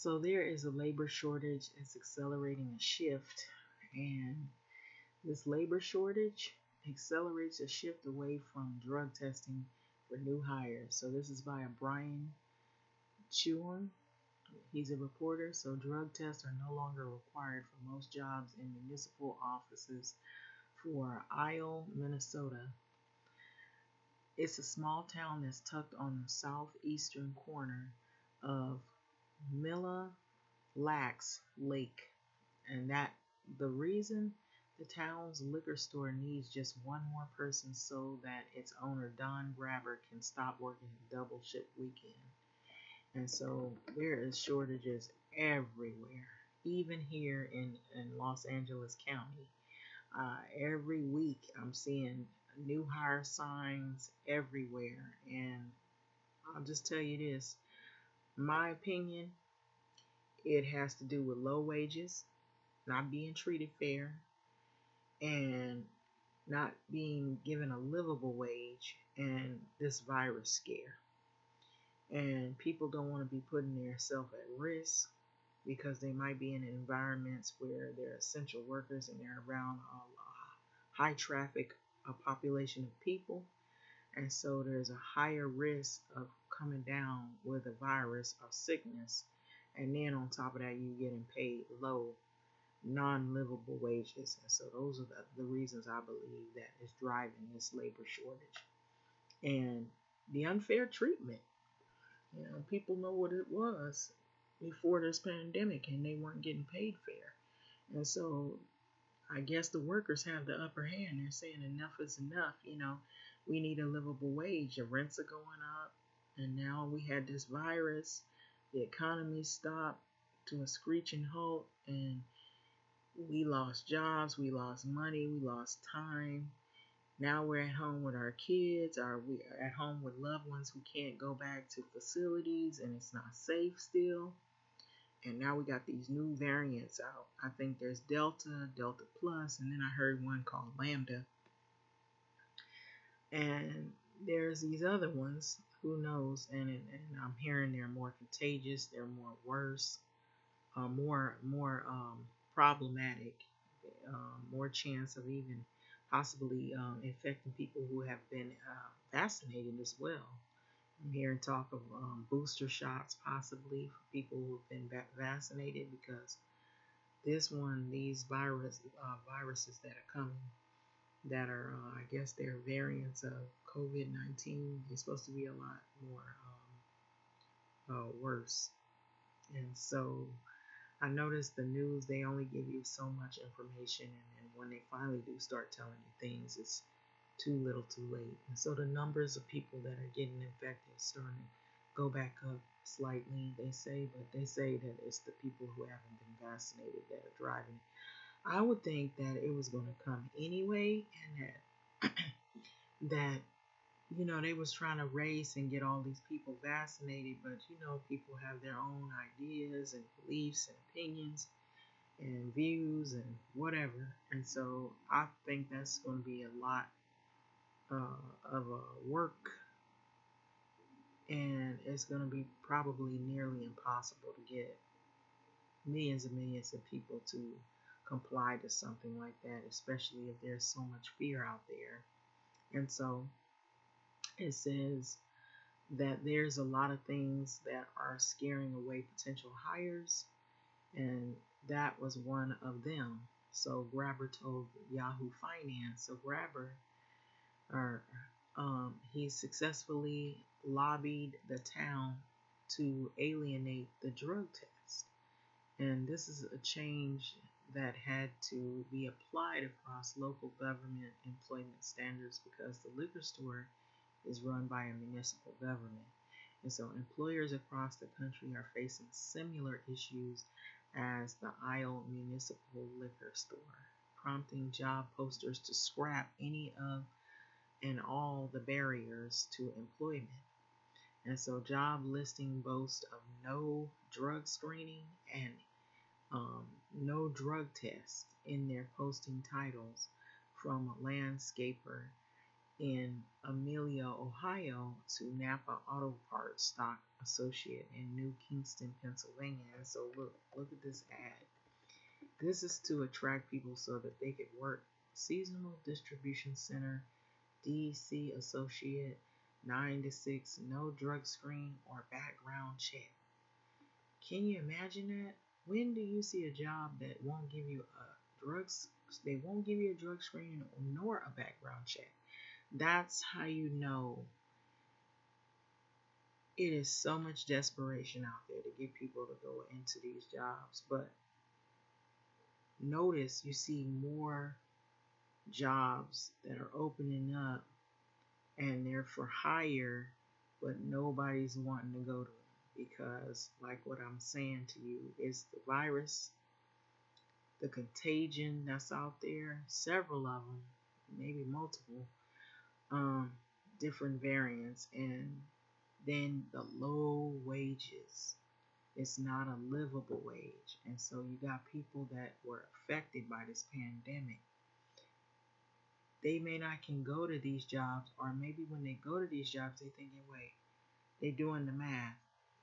So there is a labor shortage. It's accelerating a shift, and this labor shortage accelerates a shift away from drug testing for new hires. So this is by a Brian Chewin. He's a reporter. So drug tests are no longer required for most jobs in municipal offices for Isle, Minnesota. It's a small town that's tucked on the southeastern corner of Mille Lacs Lake, and that the reason the town's liquor store needs just one more person so that its owner Don Grabber can stop working a double shift weekend. And so there is shortages everywhere, even here in Los Angeles County. Every week I'm seeing new hire signs everywhere, and I'll just tell you this, my opinion, it has to do with low wages, not being treated fair, and not being given a livable wage, and this virus scare. And people don't want to be putting themselves at risk because they might be in environments where they're essential workers and they're around a high traffic population of people. And so there's a higher risk of coming down with a virus or sickness. And then on top of that, you getting paid low, non-livable wages. And so those are the reasons I believe that is driving this labor shortage. And the unfair treatment. People know what it was before this pandemic and they weren't getting paid fair. And so I guess the workers have the upper hand. They're saying enough is enough. We need a livable wage. The rents are going up. And now we had this virus. The economy stopped to a screeching halt. And we lost jobs. We lost money. We lost time. Now we're at home with our kids, or we are at home with loved ones who can't go back to facilities and it's not safe still. And now we got these new variants out. I think there's Delta, Delta Plus, and then I heard one called Lambda. And there's these other ones, who knows? And I'm hearing they're more contagious, they're more worse, more problematic, more chance of even possibly infecting people who have been vaccinated as well. I'm hearing talk of booster shots possibly for people who have been vaccinated, because these viruses that are coming, that are, I guess they're variants of COVID-19, they're supposed to be a lot more worse. And so I noticed the news, they only give you so much information, and when they finally do start telling you things, it's too little too late. And so the numbers of people that are getting infected is starting to go back up slightly, they say, but they say that it's the people who haven't been vaccinated that are driving it. I would think that it was going to come anyway, and that they was trying to race and get all these people vaccinated, but people have their own ideas and beliefs and opinions and views and whatever. And so I think that's going to be a lot of work, and it's going to be probably nearly impossible to get millions and millions of people to comply to something like that, especially if there's so much fear out there. And so it says that there's a lot of things that are scaring away potential hires, and that was one of them. So Grabber told Yahoo Finance. So Grabber, or he successfully lobbied the town to alienate the drug test, and this is a change that had to be applied across local government employment standards because the liquor store is run by a municipal government. And so employers across the country are facing similar issues as the Isle Municipal Liquor Store, prompting job posters to scrap any of and all the barriers to employment. And so job listing boast of no drug screening and no drug test in their posting titles, from a landscaper in Amelia, Ohio, to Napa Auto Parts stock associate in New Kingston, Pennsylvania. And so look at this ad. This is to attract people so that they could work seasonal distribution center, DC associate, 9 to 6, no drug screen or background check. Can you imagine that? When do you see a job that won't give you a drugs? They won't give you a drug screen nor a background check. That's how you know it is so much desperation out there to get people to go into these jobs. But notice you see more jobs that are opening up and they're for hire, but nobody's wanting to go to them because, like what I'm saying to you, is the virus, the contagion that's out there, several of them, maybe multiple, um, different variants, and then the low wages. It's not a livable wage. And so you got people that were affected by this pandemic. They may not can go to these jobs, or maybe when they go to these jobs, they thinking, wait, they doing the math.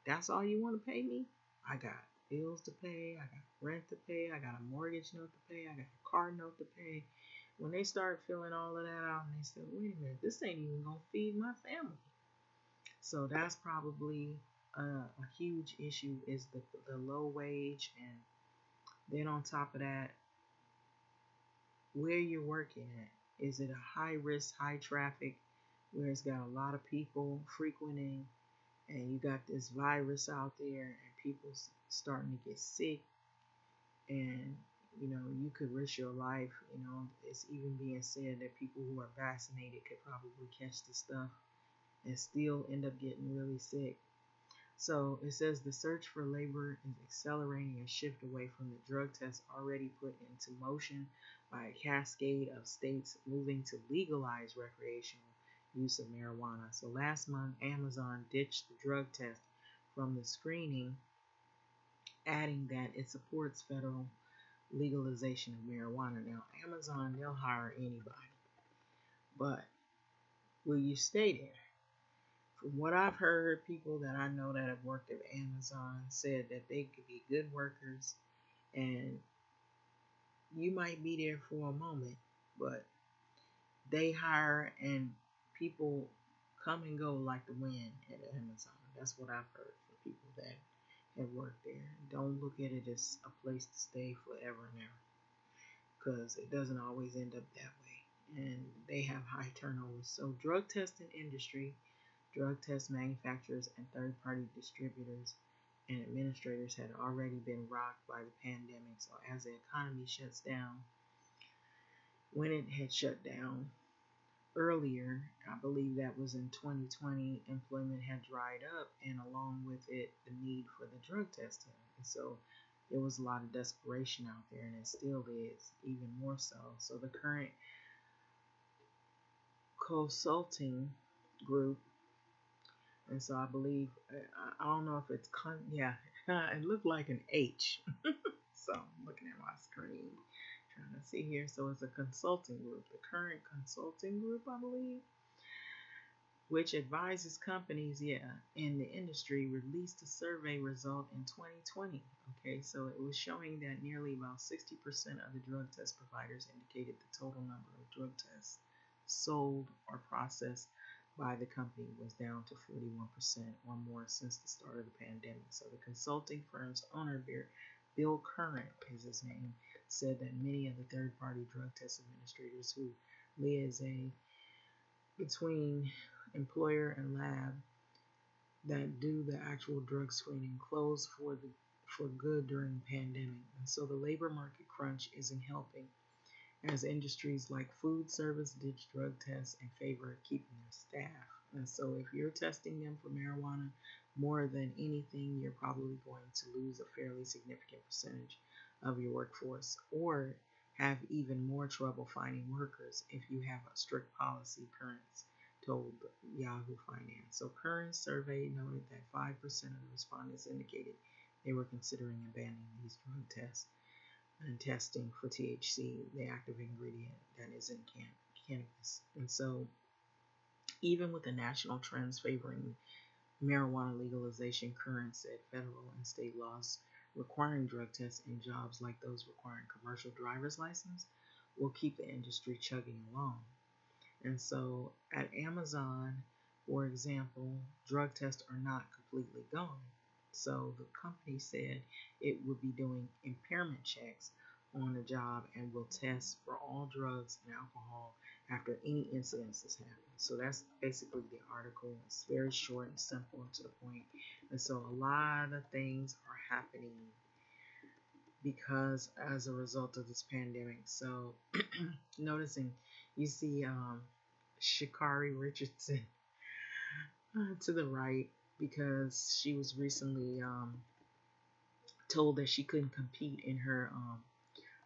That's all you want to pay me? I got bills to pay, I got rent to pay, I got a mortgage note to pay, I got a car note to pay. When they start filling all of that out and they say, wait a minute, this ain't even gonna feed my family. So that's probably a huge issue is the low wage, and then on top of that, where you're working at. Is it a high risk, high traffic, where it's got a lot of people frequenting, and you got this virus out there, and people starting to get sick, and you could risk your life. It's even being said that people who are vaccinated could probably catch the stuff and still end up getting really sick. So it says the search for labor is accelerating a shift away from the drug test already put into motion by a cascade of states moving to legalize recreational use of marijuana. So last month, Amazon ditched the drug test from the screening, adding that it supports federal legalization of marijuana. Now, Amazon, they'll hire anybody, but will you stay there? From what I've heard, people that I know that have worked at Amazon said that they could be good workers, and you might be there for a moment, but they hire and people come and go like the wind at Amazon. That's what I've heard from people that have worked there. Don't look at it as a place to stay forever and ever, because it doesn't always end up that way, and they have high turnover. So drug testing industry, drug test manufacturers, and third-party distributors and administrators had already been rocked by the pandemic. So as the economy shuts down, when it had shut down earlier, I believe that was in 2020, employment had dried up, and along with it, the need for the drug testing. And so there was a lot of desperation out there, and it still is, even more so. So the current consulting group, and so I believe, I don't know if it's, yeah, it looked like an H. So I'm looking at my screen, trying to see here. So it's a consulting group, the current consulting group, I believe, which advises companies, in the industry, released a survey result in 2020. Okay, so it was showing that nearly about 60% of the drug test providers indicated the total number of drug tests sold or processed by the company was down to 41% or more since the start of the pandemic. So the consulting firm's owner, Bill Current is his name, said that many of the third-party drug test administrators who liaise between employer and lab that do the actual drug screening closed for good during the pandemic. And so the labor market crunch isn't helping, as industries like food service ditch drug tests in favor of keeping their staff. And so if you're testing them for marijuana more than anything, you're probably going to lose a fairly significant percentage of your workforce, or have even more trouble finding workers if you have a strict policy, Currents told Yahoo Finance. So Currents survey noted that 5% of the respondents indicated they were considering abandoning these drug tests and testing for THC, the active ingredient that is in cannabis. And so even with the national trends favoring marijuana legalization current said federal and state laws requiring drug tests in jobs like those requiring commercial driver's license will keep the industry chugging along. And so at Amazon, for example, drug tests are not completely gone. So the company said it would be doing impairment checks on the job and will test for all drugs and alcohol after any incidences happen. So that's basically the article. It's very short and simple and to the point. And so a lot of things are happening because as a result of this pandemic. So noticing you see Sha'Carri Richardson to the right because she was recently told that she couldn't compete in her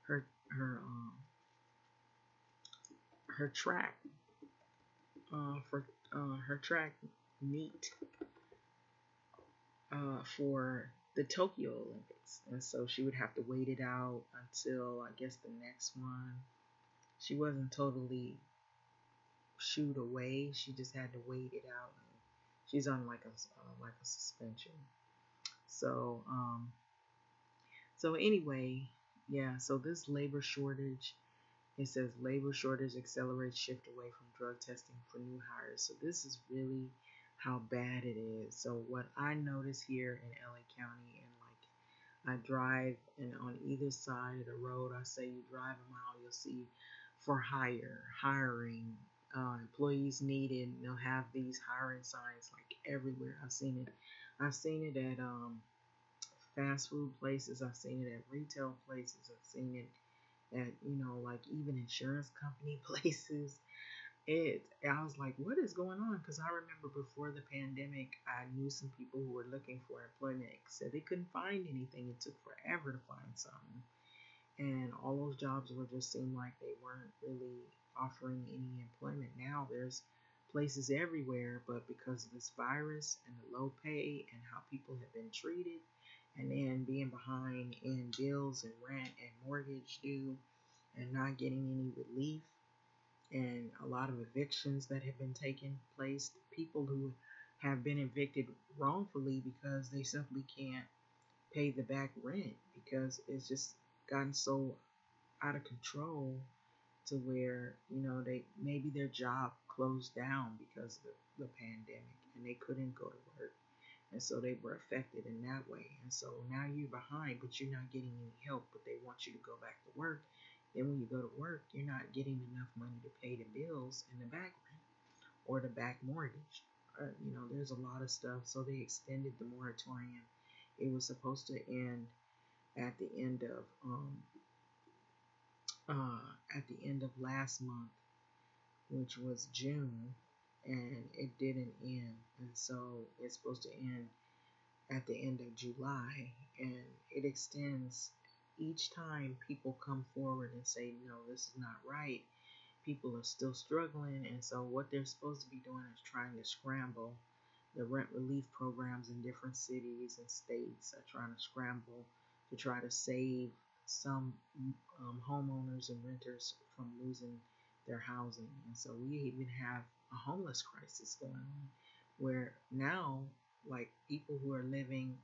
her her track for her track meet for the Tokyo Olympics, and so she would have to wait it out until I guess the next one. She wasn't totally shooed away; she just had to wait it out. She's on like a suspension. So so anyway, yeah. So this labor shortage, it says labor shortage accelerates shift away from drug testing for new hires. So this is really how bad it is. So what I notice here in LA County, and like I drive, and on either side of the road, I say you drive a mile, you'll see for hiring, employees needed. And they'll have these hiring signs like everywhere. I've seen it at fast food places. I've seen it at retail places. I've seen it at, like even insurance company places. I was like, what is going on? Because I remember before the pandemic, I knew some people who were looking for employment, said they couldn't find anything. It took forever to find something. And all those jobs were just seemed like they weren't really offering any employment. Now there's places everywhere, but because of this virus and the low pay and how people have been treated, and then being behind in bills and rent and mortgage due and not getting any relief, and a lot of evictions that have been taking place, people who have been evicted wrongfully because they simply can't pay the back rent because it's just gotten so out of control to where they maybe their job closed down because of the pandemic and they couldn't go to work, and so they were affected in that way. And so now you're behind, but you're not getting any help, but they want you to go back to work. Then when you go to work, you're not getting enough money to pay the bills and the back rent or the back mortgage. There's a lot of stuff. So they extended the moratorium. It was supposed to end at the end of last month, which was June, and it didn't end. And so it's supposed to end at the end of July, and it extends each time people come forward and say, no, this is not right. People are still struggling, and so what they're supposed to be doing is trying to scramble the rent relief programs in different cities and states are trying to scramble to try to save some homeowners and renters from losing their housing. And so we even have a homeless crisis going on where now, like people who are living,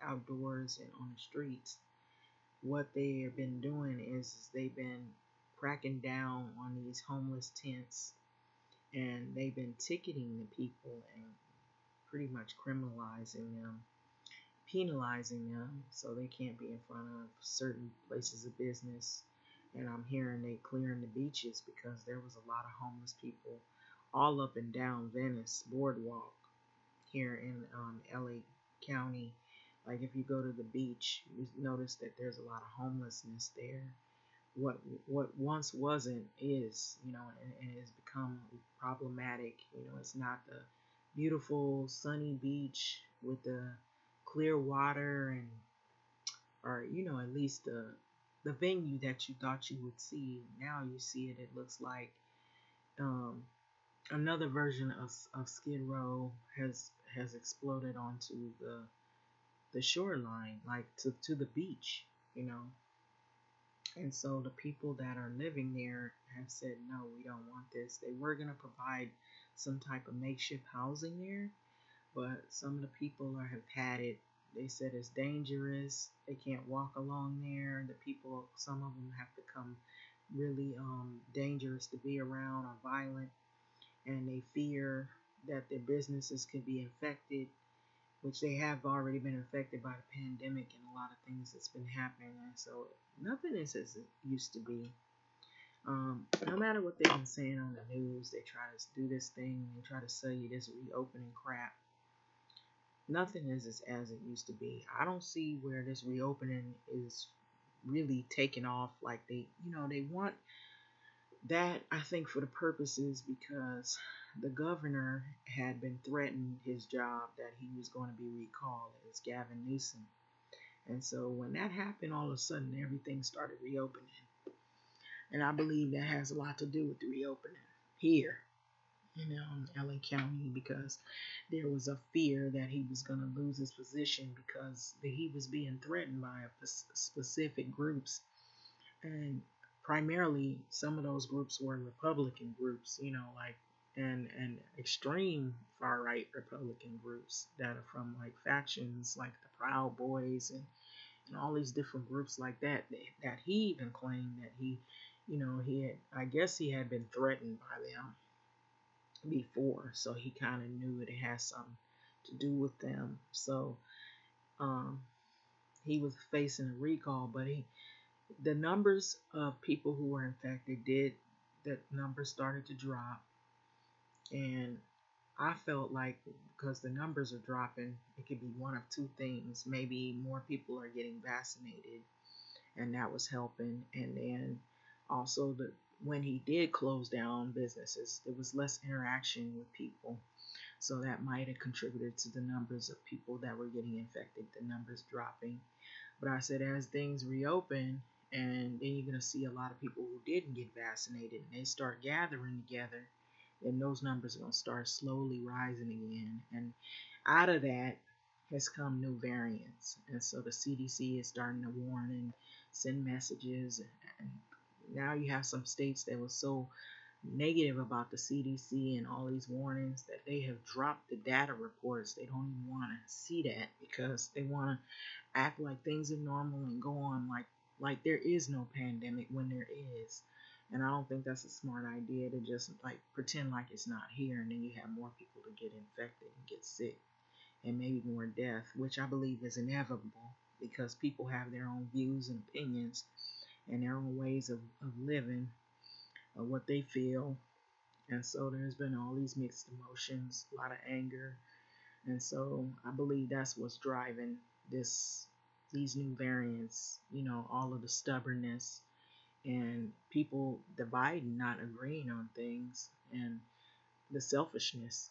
outdoors and on the streets, what they have been doing is they've been cracking down on these homeless tents, and they've been ticketing the people and pretty much criminalizing them, penalizing them, so they can't be in front of certain places of business. And I'm hearing they clearing the beaches because there was a lot of homeless people all up and down Venice boardwalk here in LA County. Like if you go to the beach, you notice that there's a lot of homelessness there. What once wasn't is, and it's become problematic. It's not the beautiful sunny beach with the clear water and, or at least the venue that you thought you would see. Now you see it. It looks like um, another version of Skid Row has exploded onto the shoreline, like to the beach, And so the people that are living there have said, no, we don't want this. They were going to provide some type of makeshift housing there, but some of the people have had it. They said it's dangerous. They can't walk along there. The people, some of them have become really dangerous to be around or violent, and they fear that their businesses could be infected, which they have already been affected by the pandemic and a lot of things that's been happening. And so nothing is as it used to be. No matter what they've been saying on the news, they try to do this thing, they try to sell you this reopening crap. Nothing is as it used to be. I don't see where this reopening is really taking off like they want that. I think for the purposes because the governor had been threatened his job that he was going to be recalled as Gavin Newsom. And so when that happened, all of a sudden everything started reopening. And I believe that has a lot to do with the reopening here, in LA County, because there was a fear that he was going to lose his position because he was being threatened by specific groups. And primarily, some of those groups were Republican groups, like and extreme far right Republican groups that are from like factions like the Proud Boys and all these different groups like that he even claimed that he had, I guess he had been threatened by them before, so he kind of knew it had something to do with them. So um, he was facing a recall, but the numbers of people who were infected the numbers started to drop, and I felt like because the numbers are dropping, it could be one of two things. Maybe more people are getting vaccinated, and that was helping. And then also when he did close down businesses, there was less interaction with people. So that might have contributed to the numbers of people that were getting infected, the numbers dropping. But I said as things reopen, and then you're going to see a lot of people who didn't get vaccinated and they start gathering together, then those numbers are going to start slowly rising again. And out of that has come new variants. And so the CDC is starting to warn and send messages. And now you have some states that were so negative about the CDC and all these warnings that they have dropped the data reports. They don't even want to see that because they want to act like things are normal and go on like there is no pandemic when there is. And I don't think that's a smart idea to just like pretend like it's not here, and then you have more people to get infected and get sick and maybe more death, which I believe is inevitable because people have their own views and opinions and their own ways of living, of what they feel. And so there's been all these mixed emotions, a lot of anger. And so I believe that's what's driving these new variants, all of the stubbornness and people dividing, not agreeing on things, and the selfishness.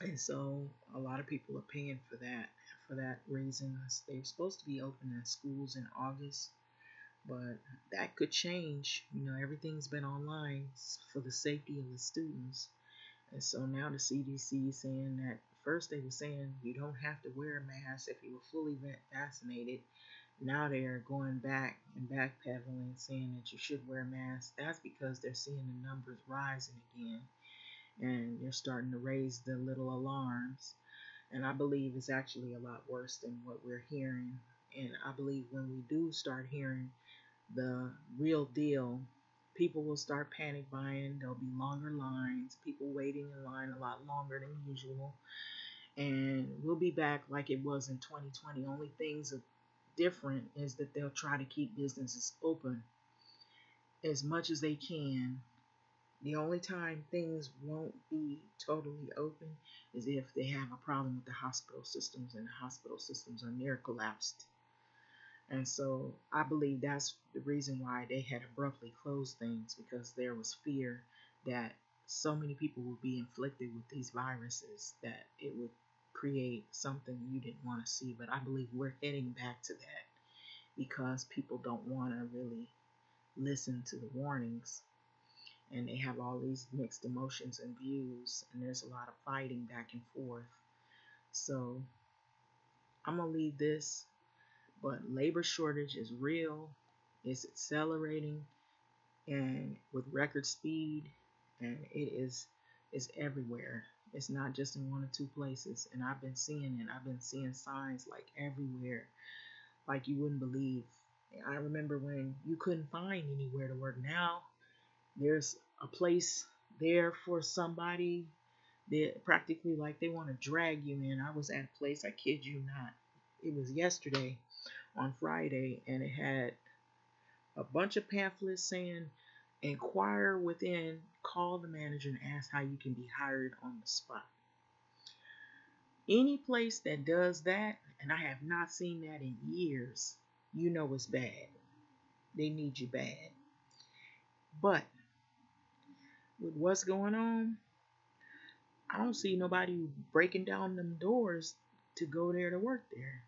And so a lot of people are paying for that. For that reason, they're supposed to be opening schools in August, but that could change. Everything's been online for the safety of the students. And so now the CDC is saying that first they were saying you don't have to wear a mask if you were fully vaccinated. Now they're going back and backpedaling, saying that you should wear a mask. That's because they're seeing the numbers rising again, and they're starting to raise the little alarms. And I believe it's actually a lot worse than what we're hearing. And I believe when we do start hearing the real deal, people will start panic buying. There'll be longer lines, people waiting in line a lot longer than usual. And we'll be back like it was in 2020. Only things are different is that they'll try to keep businesses open as much as they can. The only time things won't be totally open is if they have a problem with the hospital systems and the hospital systems are near collapsed. And so I believe that's the reason why they had abruptly closed things, because there was fear that so many people would be inflicted with these viruses that it would create something you didn't want to see. But I believe we're heading back to that because people don't want to really listen to the warnings, and they have all these mixed emotions and views, and there's a lot of fighting back and forth. So I'm going to leave this. But labor shortage is real, it's accelerating, and with record speed, and it's everywhere. It's not just in one or two places. And I've been seeing it. I've been seeing signs like everywhere, like you wouldn't believe. I remember when you couldn't find anywhere to work. Now there's a place there for somebody. They practically like they want to drag you in. I was at a place, I kid you not. It was yesterday on Friday, and it had a bunch of pamphlets saying, inquire within, call the manager and ask how you can be hired on the spot. Any place that does that, and I have not seen that in years, you know it's bad. They need you bad. But with what's going on, I don't see nobody breaking down them doors to go there to work there.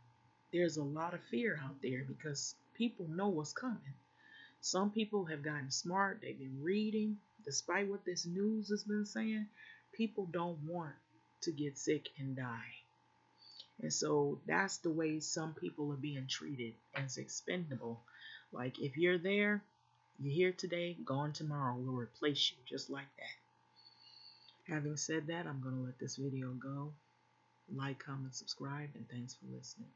There's a lot of fear out there because people know what's coming. Some people have gotten smart, they've been reading, despite what this news has been saying. People don't want to get sick and die. And so that's the way some people are being treated, as expendable. Like if you're there, you're here today, gone tomorrow, we'll replace you just like that. Having said that, I'm going to let this video go. Like, comment, subscribe, and thanks for listening.